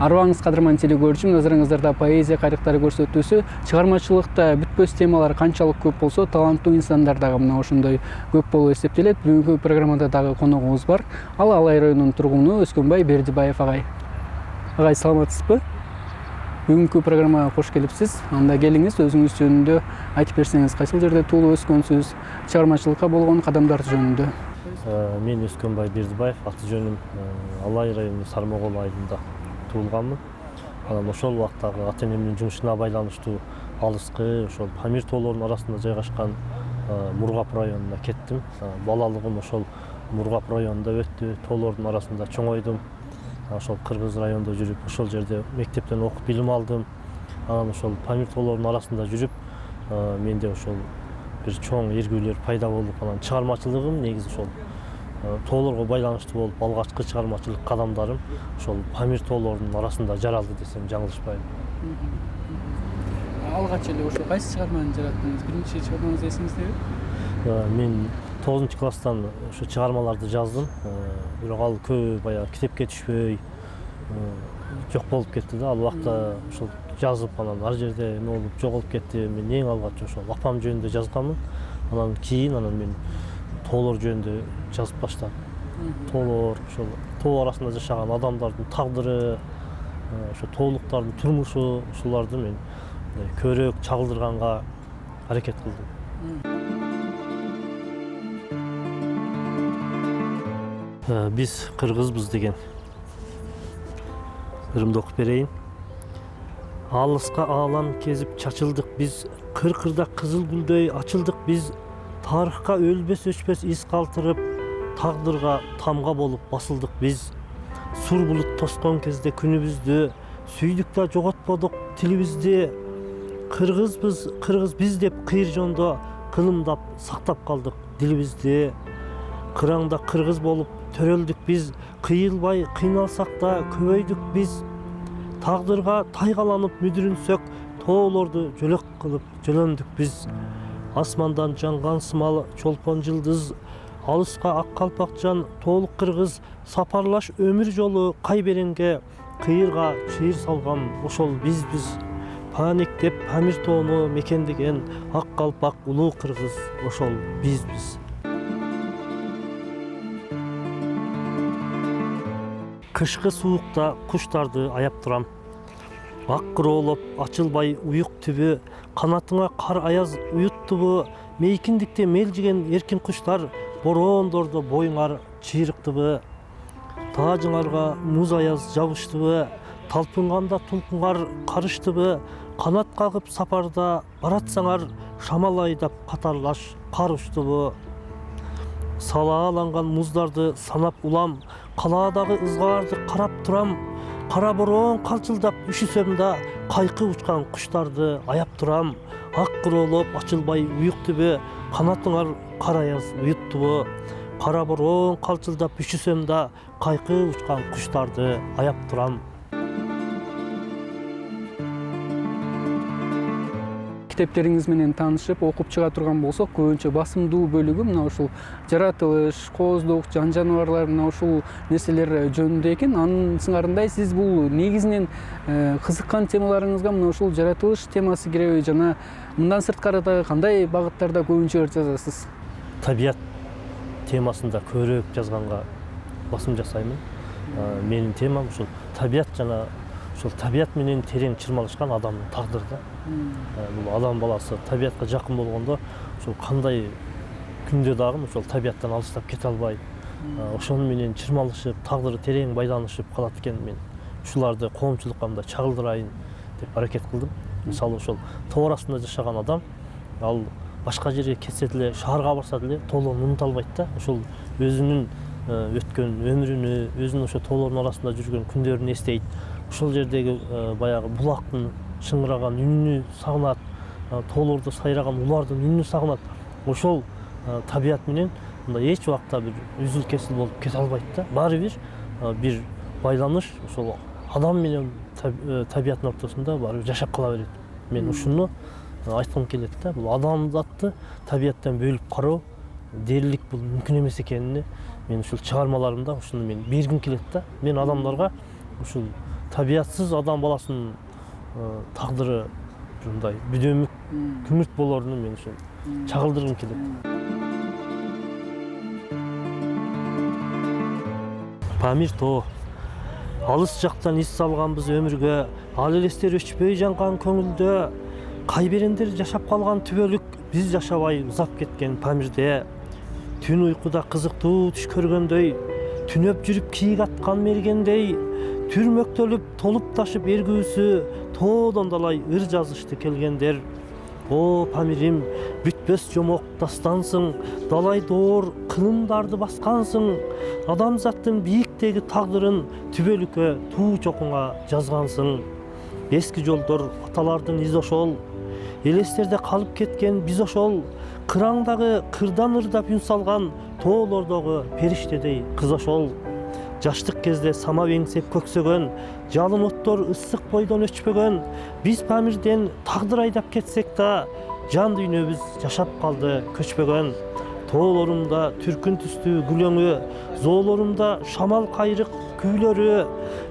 Арыбаңыз кадырман телекөрүүчү, назарыңыздарда поэзия кайрыктары көрсөтүүсү. Чыгармачылыкта бүтпөс темалар канчалык көп болсо, таланттуу инсандар дагы мына ошондой көп болуп эсептелет. Бүгүнкү программада дагы коногубуз бар. Ал Алай районунун тургуну Өскөнбай Бердибаев агай. Агай, саламатсызбы? Бүгүнкү программага кош келипсиз. Анда келиңиз, өзүңүз жөнүндө айтып берсеңиз, кайсыл жерде туулуп өскөнсүз, чыгармачылыкка болгон кадамдар жөнүндө. Мен Өскөнбай Бердибаев, аты жөнүм Алай районунун Сармогол айылында туулганмын. Анан ошол убактагы ата энемдин жумушуна байланыштуу алыскы, ошол Памир тоолорунун арасында жайгашкан Мургап районуна кеттим. Балалыгым ошол Мургап районунда өттү, тоолордун арасында чоңойдум. Ошол Кыргыз районунда жүрүп, ошол жерде мектептен окуп билим алдым. Анан ошол Памир тоолорунун арасында жүрүп, менде ошол бир чоң эргүүлөр пайда болуп, анан чыгармачылыгым негизи ошол тоолорго байланыштуу болуп, алгачкы чыгармачылык кадамдарым ошол Памир тоолорунун арасында жаралды десем жаңылышпайм. Алгач эле ошо кайсы чыгарманы жараттыңыз? Биринчи чыгармаңыз эсиңизде? Мен 9 класстан ошо чыгармаларды жаздым. Бирок ал көп баягы китепке түшпөй жок болуп кетти да. Ал убакта ошол жазып, анан ар жерде эме болуп жоголуп кетти. Мен эң алгач ошол апам жөнүндө жазганмын. Анан кийин мен тоолор жөнүндө жазып баштадым. Тоолор, ошол тоо арасында жашаган адамдардын тагдыры, ошо тоолуктардын турмушу, ушуларды мен көрөк чагылдырганга аракет кылдым. Биз кыргызбыз деген ырымды окуп берейин. Алыска аалам кезип чачылдык биз, кыркырда кызыл гүлдөй ачылдык биз, тарыхка өлбөс өчпөс из калтырып, тагдырга тамга болуп басылдык биз. Сур булут тоскон кезде күнүбүздү, сүйдүк да жоготподук тилибизди. Кыргызбыз, кыргыз биз деп кыйыр жондо кылымдап сактап калдык дилибизди. Кыраңда кыргыз болуп төрөлдүк биз, кыйылбай кыйналсак да көбөйдүк биз. Тагдырга тайгаланып мүдүрүнсөк, тоолорду жөлөк кылып жөлөндүк биз. Асмандан жанган сымал чолпон жылдыз, алыска ак калпак жан тоолук кыргыз, сапарлаш өмүр жолу кай беренге, кыйырга чыйыр салган ошол бизбиз. Паник деп Памир тоону мекендеген, ак калпак улуу кыргыз ошол бизбиз. Кышкы суукта куштарды аяп турам. Ак кыроолоп ачылбай уюк түбү, канатыңа кар аяз уюттубу, мейкиндикте мелжиген эркин куштар, бороондордо боюңар чыйрыктыбы. Таажыңарга муз аяз жабыштыбы, талпынганда тулкуңар карыштыбы, канат кагып сапарда баратсаңар, шамал айдап катарлаш кар учтубу. Салааланган муздарды санап улам, калаадагы ызгаарды карап турам. Кара бороон калчылдап үшүсөм да, кайкы учкан куштарды аяп турам. Ак кыроолоп ачылбай уюк түбү, канатыңар кар аяз уюттубу. Кара бороон калчылдап үшүсөм да, кайкы учкан куштарды аяп турам. Китептериңиз менен таанышып, окуп чыга турган болсок, көбүнчө басымдуу бөлүгү мына ушул жаратылыш, кооздук, жан жаныбарлар, мына ушул нерселер жөнүндө экен. Анын сыңарындай сиз бул негизинен кызыккан темаларыңызга мына ушул жаратылыш темасы киреби жана мындан сырткары дагы кандай багыттарда көбүнчө жазасыз? Табият темасында көрөк жазганга басым жасаймын. Менин темам ушул табият жана ошол табият менен терең чырмалышкан адамдын тагдыры. Бул адам баласы табиятка жакын болгондо, ошол кандай күндө дагы ошол табияттан алыстап кете албай, ошону менен чырмалышып, тагдыры терең байланышып калат экен. Мен ушуларды коомчулукка мындай чагылдырайын деп аракет кылдым. Мисалы ошол тоо арасында жашаган адам, ал башка жерге кетсе деле, шаарга барса деле тоолорун унута албайт да. Ошол өзүнүн өткөн өмүрүнү, өзүнүн ошо тоолордун арасында жүргөн күндөрүн эстейт. Ошол жердеги баягы булактын шыңыраган үнүнү сагынат, тоолордо сайраган улардын үнүнү сагынат. Ошол табият менен мындай эч убакта бир үзүл кесил болуп кете албайт да. Баары бир байланыш ошол адам менен табияттын ортосунда баары бир жашап кала берет. Мен ушуну айткым келет да. Бул адамзатты табияттан бөлүп кароо дээрлик бул мүмкүн эмес экенине мен ушул чыгармаларымда ушуну мен бергим келет да. Мен адамдарга ушул табиятсыз адам баласынын тагдыры ушундай бүдөмүк күмүрт болоруну мен ушул чагылдыргым келет. Памир тоо алыс жактан ис салганбыз өмүргө, ал элестер өчпөй жанган көңүлдө, кайберендер жашап калган түбөлүк, биз жашабай узап кеткен Памирде. Түн уйкуда кызыктуу түш көргөндөй, түнөп жүрүп кийик аткан мергендей, түрмөктөлүп толуп ташып эргүүсү, тоодон далай ыр жазышты келгендер. О Памирим, бүтпөс жомок дастансың, далай доор кылымдарды баскансың, адамзаттын бийиктеги тагдырын түбөлүккө туу чокуңа жазгансың. Эски жолдор аталардын изи ошол, элестерде калып кеткен биз ошол, кыраңдагы кырдан ырдап үн салган тоолордогу периштедей кыз ошол. Жаштык кезде самап эңсеп көксөгөн, жалын оттор ысык бойдон өчпөгөн, биз Памирден тагдыр айдап кетсек да, жан дүйнөбүз жашап калды көчпөгөн. Тоолорумда түркүн түстүү гүлөңү, зоолорумда шамал кайрык күүлөрү,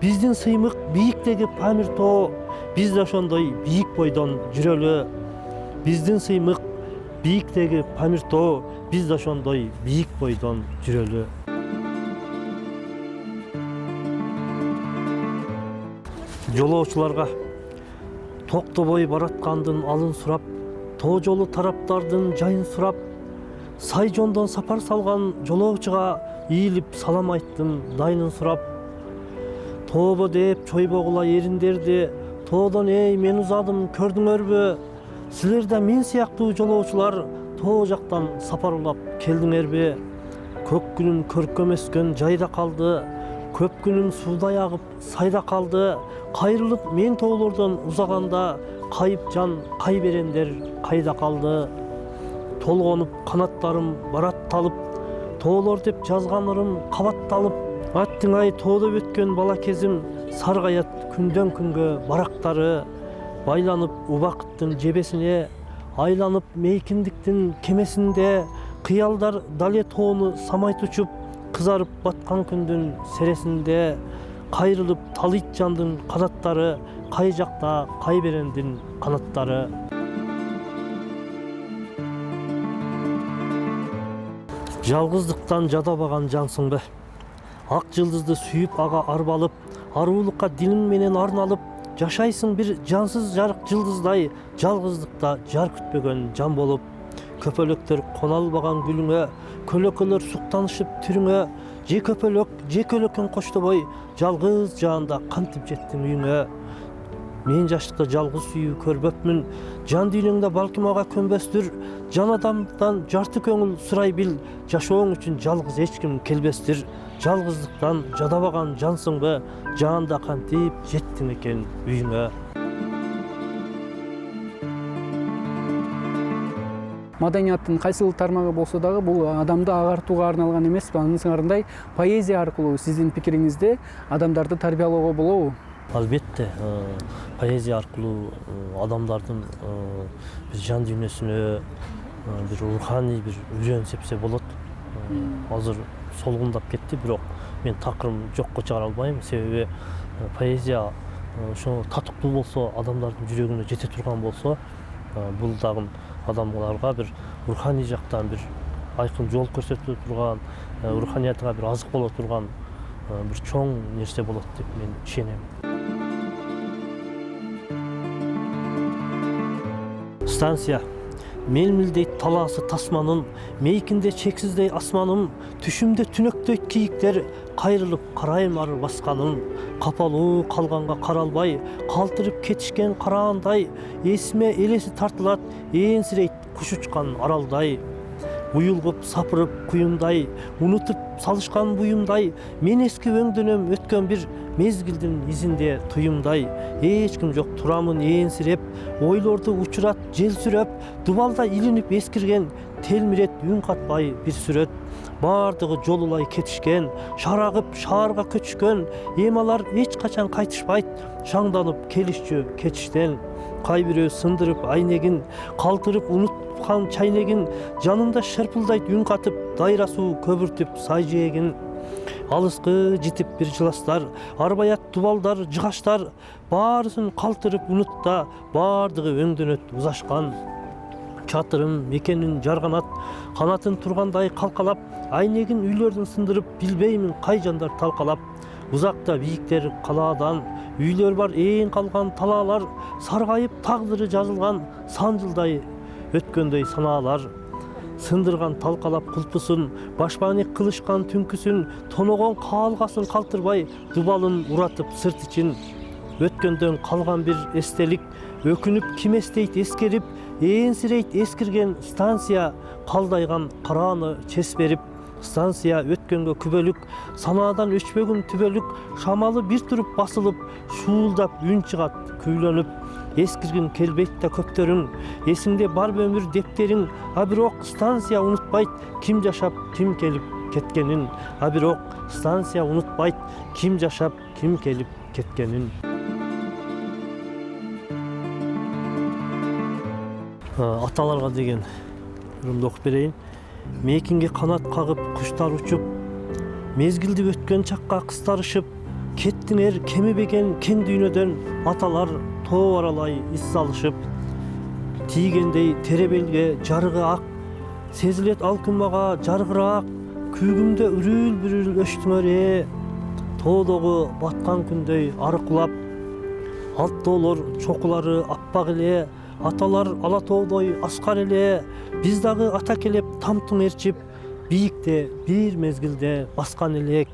биздин сыймык бийиктеги Памир тоо, биз да ошондой бийик бойдон жүрөлү. Биздин сыймык бийиктеги Памир тоо, биз да ошондой бийик бойдон жүрөлү. Жолоочуларга токтобой бараткандын алын сурап, тоо жолу тараптардын жайын сурап, сай жондон сапар салган жолоочуга ийилип салам айттым дайынын сурап. Тообо деп чойбогула эриндерди, тоодон эй мен узадым көрдүңөрбү? Силер да мен сыяктуу жолоочулар тоо жактан сапар улап келдиңерби? Көк күнүн көркөм өскөн жайда калды, көп күнүм суудай агып сайда калды. Кайрылып мен тоолордон узаганда, кайып жан кайберендер кайда калды? Толгонуп канаттарым баратталып, тоолор деп жазганырым кабатталып, аттыңай тоодо өткөн бала кезим, саргаят күндөн күнгө барактары, байланып убакыттын жебесине, айланып мейкиндиктин кемесинде, кыялдар дале тоону самайт учуп, кызарып баткан күндүн сересинде, кайрылып талыйт жандын канаттары, кай жакта кайберендин канаттары. Жалгыздыктан жадабаган жансыңбы? Ак жылдызды сүйүп ага арбалып, аруулукка дилиң менен арналып, жашайсың бир жансыз жарык жылдыздай, жалгыздыкта жар күтпөгөн жан болуп. Көпөлөктөр кона албаган гүлүңө, көлөкөлөр суктанышып түрүңө, же көпөлөк, же көлөкөн коштобой, жалгыз жаанда кантип жеттиң үйүңө. Мен жаштыкта жалгыз сүйүү көрбөпмүн, жан дүйнөңдө балким ага көнбөстүр, жан адамдан жарты көңүл сурай бил, жашооң үчүн жалгыз эч ким келбестир. Жалгыздыктан жадабаган жансыңбы, жаанда кантип жеттиң экен үйүңө. Маданияттын кайсыл тармагы болсо дагы бул адамды агартууга арналган эмес, анын сыңарындай поэзия аркылуу сиздин пикириңизде адамдарды тарбиялоого болобу? Албетте, поэзия аркылуу адамдардын бир жан дүйнөсүнө бир руханий бир үрөн сепсе болот. Азыр солгундап кетти, бирок мен такырым жокко чыгара албайм, себеби поэзия ошо татыктуу болсо, адамдардын жүрөгүнө жете турган болсо, бул дагы адамдарга бир руханий жактан бир айкын жол көрсөтө турган, руханиятка бир азык боло турган бир чоң нерсе болот деп мен ишенем. Станция мелмилдейт талаасы тасманын, мейкинде чексиздей асманым, түшүмдө түнөктөйт кийиктер, кайрылып карайм ар басканын. Капалуу калганга каралбай, калтырып кетишкен караандай, эсиме элеси тартылат, ээнсирейт куш учкан аралдай. Уюлгуп сапырып куюмдай, унутуп салышкан буюмдай, мен эски өңдөнөм өткөн бир мезгилдин изинде туюмдай. Эч ким жок турамын ээнсиреп, ойлорду учурат жел сүрөп, дубалда илинип эскирген, телмирет үн катпай бир сүрөт. Бардыгы жолулай кетишкен, шарагып шаарга көчүшкөн, эми алар эч качан кайтышпайт, шаңданып келишчү кетиштен. Кайбирөө сындырып айнегин, калтырып унуткан чайнегин, жанында шырпылдайт үн катып, дайра суу көбүртүп сай жээгин. алыскы житип бир жыластар, арбаят дубалдар, жыгаштар, баарысын калтырып унутта, баардыгы өңдөнөт узашкан. Чатырым мекенин жарганат, канатын тургандай калкалап, айнегин үйлөрдүн сындырып, билбеймин кай жандар талкалап. Узакта бийиктер калаадан, үйлөр бар ээн калган талаалар, саргайып тагдыры жазылган сан жылдай өткөндөй санаалар. Сындырган талкалап кулпусун, башбаанек кылышкан түнкүсүн, тоногон каалгасын калтырбай, дубалын уратып сырт ичин. Өткөндөн калган бир эстелик, өкүнүп ким эстейт эскерип, ээнсирейт эскирген станция, калдайган карааны чес берип. Станция өткөнгө күбөлүк, санаадан өчпөгүн түбөлүк, шамалы бир туруп басылып, шуулдап үн чыгат күйлөнүп. Эскиргин келбейт да көптөрүң, эсиңде барбы өмүр дептериң, а бирок станция унутпайт ким жашап, ким келип кеткенин. А бирок станция унутпайт ким жашап, ким келип кеткенин. Аталарга деген ырымды окуп берейин. Мекинге канат кагып куштар учуп, мезгилди өткөн чакка кыстарышып, кеттиңер кемибеген кең дүйнөдөн, аталар тоо аралай из салышып. Тийгендей теребелге жарыгы ак, сезилет алкымага жаргыраак, күйгүмдө үрүл-бүрүл өчтүңөр тоодогу баткан күндөй арыкулап. Алттоолор чокулары аппак эле, аталар ала тоодой аскар эле, биз дагы ата келеп тамтың эрчип, бийикте бир мезгилде баскан элек.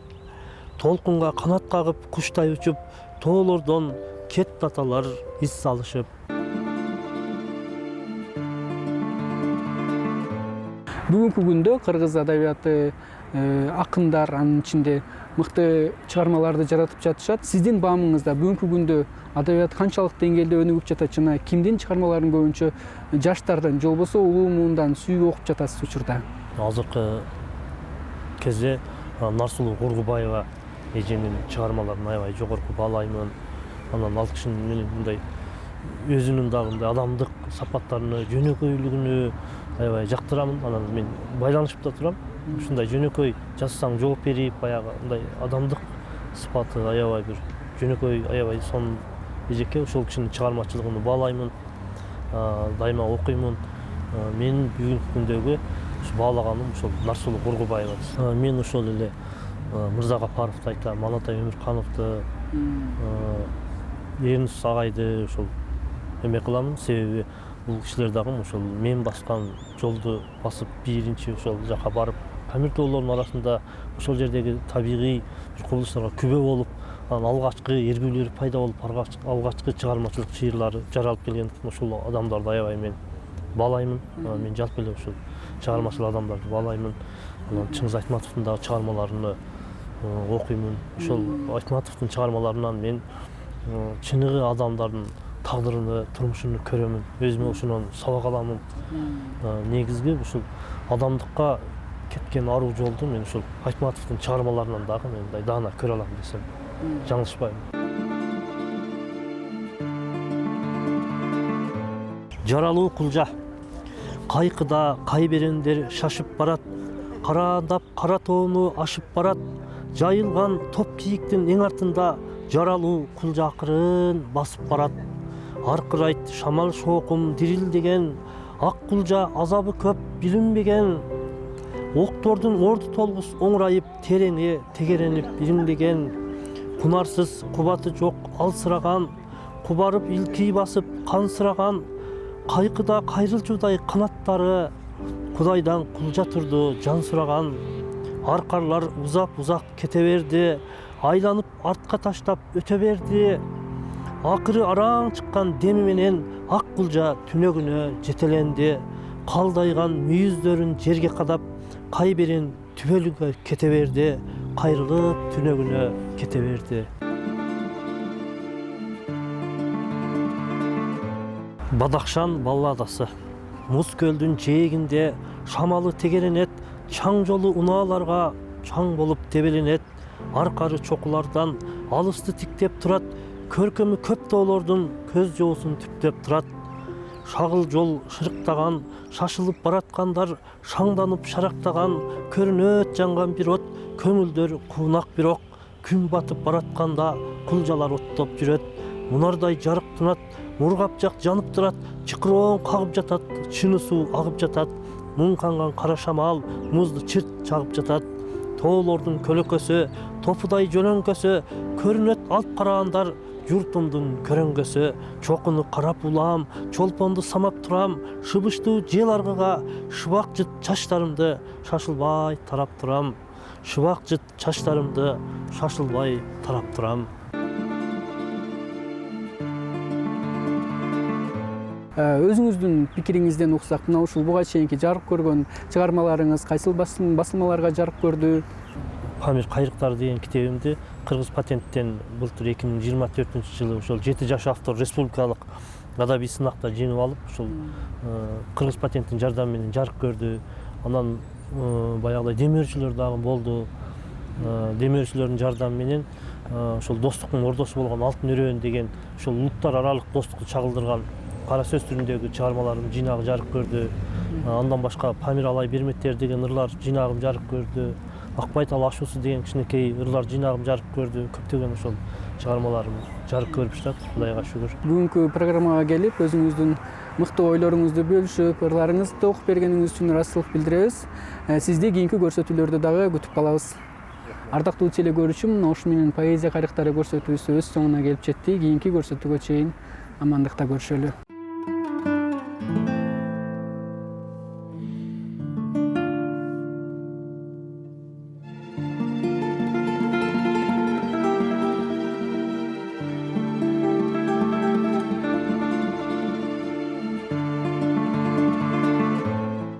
Толкунга канат кагып куштай учуп, тоолордон кетти аталар из салышып. Бүгүнкү күндө кыргыз адабияты акындар анын ичинде мыкты чыгармаларды жаратып жатышат. Сиздин баамыңызда бүгүнкү күндө адабият канчалык деңгээлде өнүгүп жатат жана кимдин чыгармаларын көбүнчө жаштардан же болбосо улуу муундан сүйүп окуп жатасыз учурда? Азыркы кезде Нарсулуу Кургубаева эженин чыгармаларын аябай жогорку баалаймын. Анан ал кишинин менен мындай өзүнүн дагы мындай адамдык сапаттарыны, жөнөкөйлүгүнү аябай жактырамын. Анан мен байланышып да турам. Ушундай жөнөкөй жазсаң жооп берип, баягы мындай адамдык сыпаты аябай бир жөнөкөй, аябай сонун эжеке. Ошол кишинин чыгармачылыгын баалаймын, дайыма окуймун. Менин бүгүнкү күндөгү баалаганым ошол Нарсулуу Кургубаева. Мен ошол эле Мырза Капаровду айтам, Манатай Өмүркановду, Эрнис агайды ошол эме кыламын. Себеби бул кишилер дагы ошол мен баскан жолду басып биринчи ошол жака барып, Памир тоолорунун арасында ошол жердеги табигый кубулуштарга күбө болуп, анан алгачкы эргүүлөр пайда болуп, алгачкы чыгармачылык чыйырлары жаралып келгендиктен ошол адамдарды аябай мен баалаймын. Мен жалпы эле ошол чыгармачыл адамдарды баалаймын. Анан Чыңгыз Айтматовдун дагы чыгармаларыны окуймун. Ошол Айтматовдун чыгармаларынан мен чыныгы адамдардын тагдырыны, турмушуну көрөмүн. Өзүмө ошонон сабак аламын. Негизги ушул адамдыкка кеткен аруу жолду мен ушул Айтматовдун чыгармаларынан дагы мен мындай даана көрө алам десем жаңылышпайм. Жаралуу кулжа. Кайкыда кайберендер шашып барат, караандап кара тоону ашып барат. Жайылган топ кийиктин эң артында жаралуу кулжа акырын басып барат. Аркырайт шамал шоокум дирилдеген, ак кулжа азабы көп билинбеген. Октордун орду толгус оңрайып, тереңе тегеренип ириңдеген. Кунарсыз кубаты жок алсыраган, кубарып илкий басып кансыраган. Кайкыда кайрылчудай канаттары, Кудайдан кулжа турду жан сураган. Аркарлар узак кете берди, айланып артка таштап өтө берди. Акыры араң чыккан деми менен ак кулжа түнөгүнө жетеленди. Калдайган мүйүздөрүн жерге кадап, кайберен түбөлүгө кете берди. Кайрылып түнөгүнө кете берди. Бадакшан балладасы. Муз көлдүн жээгинде шамалы тегеренет, чаң жолу унааларга чаң болуп тебеленет. Аркары чокулардан алысты тиктеп турат, көркөмү көп тоолордун көз жоосун түптөп турат. шағыл жол шырықтаған, шашылып баратқандар шаңданып шарақтаған, көрінөт жанған бір от, көңілдер қуынақ бір оқ, күн батып баратқанда құлжалар оттап жүрет, мұнардай жарық тұнат, мұрғап жақ жанып тұрат, чықырон қағып жатат, шыны су ағып жатат, мұң қанған қара шамал мұзды чырт чағып жатат, тоолордун көлөкөсү, топудай жөлөңкөсү, көрүнөт алып карагандар журтумдун көрөңгөсү, чокуну карап улам, чолпонду самап турам, шыбыштуу жел аргыга, шыбак жыт чачтарымды шашылбай тарап турам, шыбак жыт чачтарымды шашылбай тарап турам. Өзүңүздүн пикириңизден уксак, мына ушул буга чейинки жарык көргөн чыгармаларыңыз кайсыл басылмаларга жарык көрдү? Памир кайрыктары деген китебимди Кыргыз патенттен былтыр 2024-жылы ошол 7 жаш автор республикалык адабий сынакта жеңип алып, ошол Кыргыз патенттин жардамы менен жарык көрдү. Анан баягыдай демөөрчүлөр дагы болду. Демөөрчүлөрдүн жардамы менен ошол достуктун ордосу болгон Алтын өрөөн деген ошол улуттар аралык достукту чагылдырган кара сөз түрүндөгү чыгармаларым жыйнагы жарык көрдү. Андан башка Памир алай берметтер деген ырлар жыйнагым жарык көрдү. Акбайтал ашуусу деген кичинекей ырлар жыйнагым жарык көрдү. Көптөгөн ошол чыгармаларым жарык көрүп жатат, Кудайга шүгүр. Бүгүнкү программага келип, өзүңүздүн мыкты ойлоруңузду бөлүшүп, ырларыңызды окуп бергениңиз үчүн ыраазычылык билдиребиз. Сизди кийинки көрсөтүүлөрдө дагы күтүп калабыз. Ардактуу теле көрүүчүм, ушу менен поэзия кайрыктары көрсөтүүсү өз соңуна келип жетти. Кийинки көрсөтүүгө чейин амандыкта көрүшөлү.